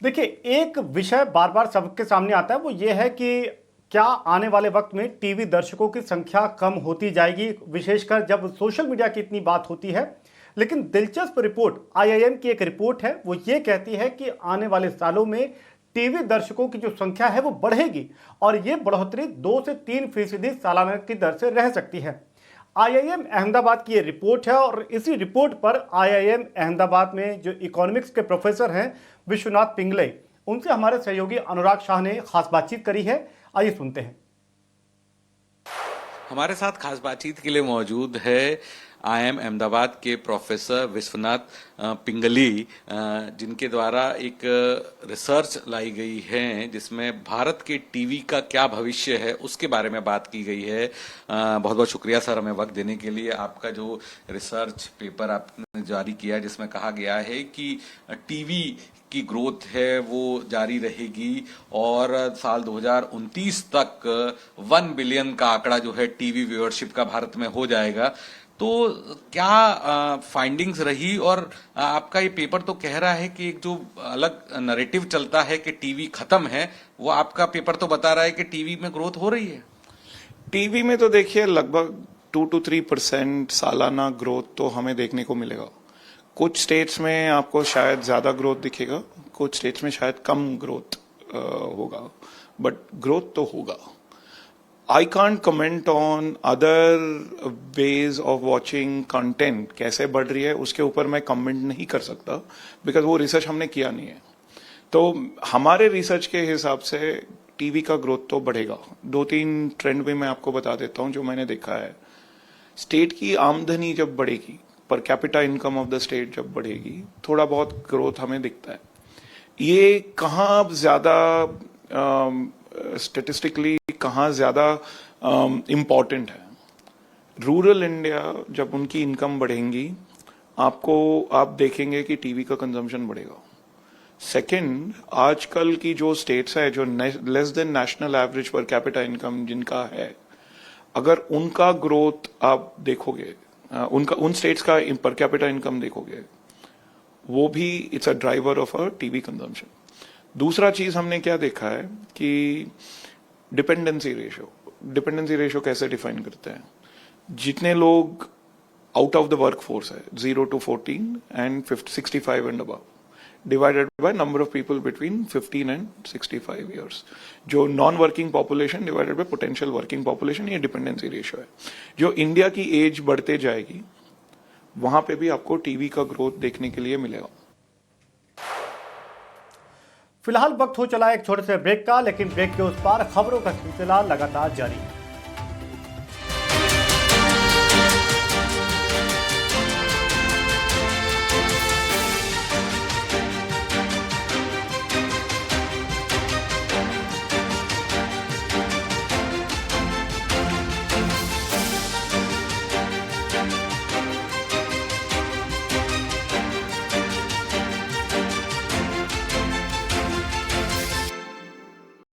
देखिए, एक विषय बार बार सबके सामने आता है, वो ये है कि क्या आने वाले वक्त में टीवी दर्शकों की संख्या कम होती जाएगी, विशेषकर जब सोशल मीडिया की इतनी बात होती है। लेकिन दिलचस्प रिपोर्ट आईआईएम की एक रिपोर्ट है, वो ये कहती है कि आने वाले सालों में टीवी दर्शकों की जो संख्या है वो बढ़ेगी और ये बढ़ोतरी 2 से 3% सालाना की दर से रह सकती है। आईआईएम अहमदाबाद की ये रिपोर्ट है और इसी रिपोर्ट पर आईआईएम अहमदाबाद में जो इकोनॉमिक्स के प्रोफेसर हैं विश्वनाथ पिंगले, उनसे हमारे सहयोगी अनुराग शाह ने खास बातचीत करी है। आइए सुनते हैं। हमारे साथ खास बातचीत के लिए मौजूद है आईआईएम अहमदाबाद के प्रोफेसर विश्वनाथ पिंगली, जिनके द्वारा एक रिसर्च लाई गई है जिसमें भारत के टीवी का क्या भविष्य है उसके बारे में बात की गई है। बहुत बहुत शुक्रिया सर हमें वक्त देने के लिए। आपका जो रिसर्च पेपर आपने जारी किया जिसमें कहा गया है कि टीवी की ग्रोथ है वो जारी रहेगी और साल 2029 तक 1 बिलियन का आंकड़ा जो है टीवी व्यूअरशिप का भारत में हो जाएगा। तो क्या फाइंडिंग्स रही, और आपका ये पेपर तो कह रहा है कि एक जो अलग नैरेटिव चलता है कि टीवी खत्म है, वो आपका पेपर तो बता रहा है कि टीवी में ग्रोथ हो रही है। टीवी में तो देखिए लगभग 2 to 3% सालाना ग्रोथ तो हमें देखने को मिलेगा। कुछ स्टेट्स में आपको शायद ज्यादा ग्रोथ दिखेगा, कुछ स्टेट्स में शायद कम ग्रोथ होगा, बट ग्रोथ तो होगा। I can't comment on other ways of watching content, कैसे बढ़ रही है उसके ऊपर मैं कमेंट नहीं कर सकता, बिकॉज वो रिसर्च हमने किया नहीं है। तो हमारे रिसर्च के हिसाब से टीवी का ग्रोथ तो बढ़ेगा। 2-3 ट्रेंड भी मैं आपको बता देता हूं जो मैंने देखा है। स्टेट की आमदनी जब बढ़ेगी, per capita income of the state जब बढ़ेगी, थोड़ा बहुत ग्रोथ हमें दिखता है। ये कहाँ ज्यादा स्टेटिस्टिकली कहाँ ज्यादा इम्पॉर्टेंट है। रूरल इंडिया जब उनकी इनकम बढ़ेंगी, आप देखेंगे कि टीवी का कंजम्पशन बढ़ेगा। सेकंड, आजकल की जो स्टेट्स है जो less than national average per capita income जिनका है, अगर उनका ग्रोथ आप देखोगे, उन स्टेट्स का पर कैपिटा इनकम देखोगे, वो भी it's a driver of a TV consumption. दूसरा चीज हमने क्या देखा है कि डिपेंडेंसी रेशियो कैसे डिफाइन करते हैं। जितने लोग out of the work force है 0 to 14 and 65 and above, divided by number of people between 15 and 65 years, जो non working population divided by potential working population, ये डिपेंडेंसी रेशियो है। जो इंडिया की एज बढ़ते जाएगी वहां पे भी आपको टीवी का ग्रोथ देखने के लिए मिलेगा। फिलहाल वक्त हो चला एक छोटे से ब्रेक का, लेकिन ब्रेक के उस पार खबरों का सिलसिला लगातार जारी है।